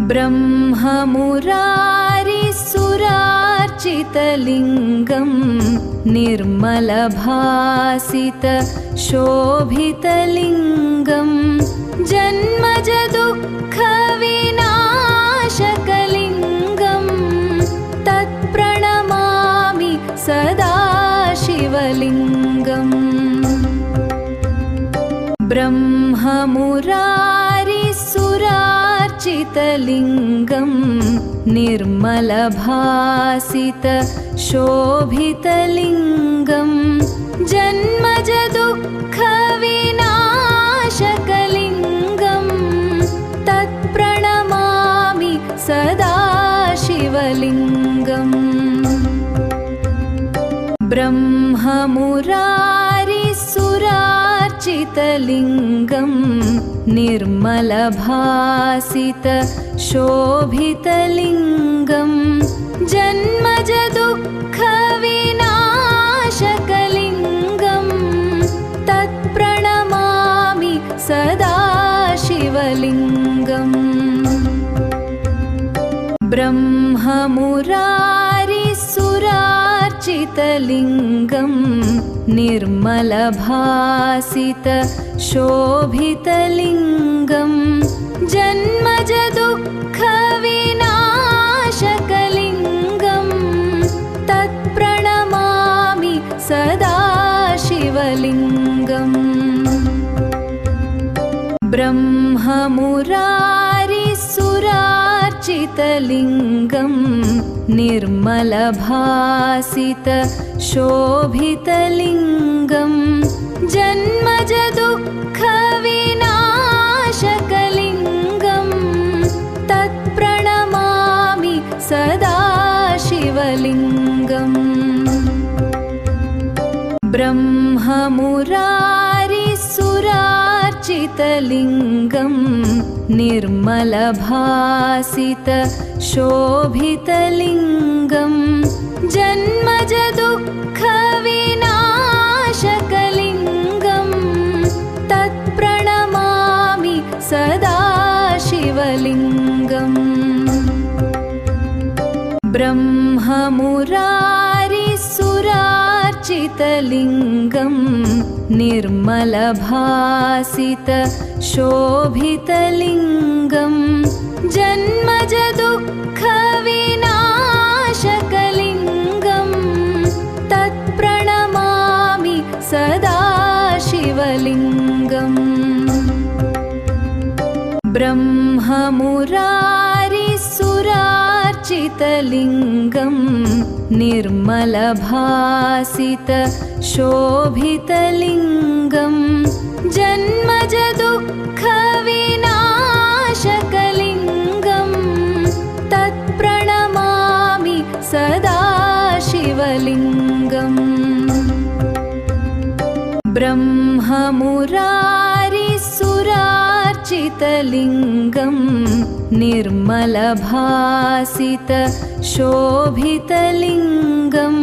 ब्रह्ममुरारिसुरार्चितलिङ्गं निर्मलभासितशोभितलिङ्गं जन्मजदुःखविनाशकलिङ्गं तत्प्रणमामि सदा शिवलिङ्गम्। ब्रह्ममुरारिसुरार्चितलिङ्गं निर्मलभासितशोभितलिङ्गं जन्मजदुःखविनाशकलिङ्गं तत्प्रणमामि सदा शिवलिङ्गम्। ब्रह्ममुरारिसुरार्चितलिङ्गं निर्मलभासितशोभितलिङ्गं जन्मजदुःखविनाशकलिङ्गं तत्प्रणमामि सदा शिवलिङ्गम्। ब्रह्ममुरारिसुरार्चितलिङ्गं निर्मलभासितशोभितलिङ्गं जन्मजदुःखविनाशकलिङ्गं तत्प्रणमामि सदा शिवलिङ्गम्। ब्रह्ममुरारिसुरार्चितलिङ्गं निर्मलभासितशोभितलिङ्गं जन्मजदुःखविनाशकलिङ्गं तत्प्रणमामि सदा शिवलिङ्गम्। ब्रह्ममुरारिसुरार्चितलिङ्गं निर्मलभासितशोभितलिङ्गं जन्मजदुःखविनाशकलिङ्गं तत्प्रणमामि सदा शिवलिङ्गम्। ब्रह्ममुरारिसुरार्चितलिङ्गं निर्मलभासितशोभितलिङ्गं जन्मजदुःखविनाशकलिङ्गं तत्प्रणमामि सदा शिवलिङ्गम्। ब्रह्ममुरारिसुरार्चितलिङ्गं निर्मलभासितशोभितलिङ्गं जन्मजदुःखविनाशकलिङ्गं तत्प्रणमामि सदा शिवलिङ्गम्। ब्रह्ममुरारिसुरार्चितलिङ्गं निर्मलभासितशोभितलिङ्गं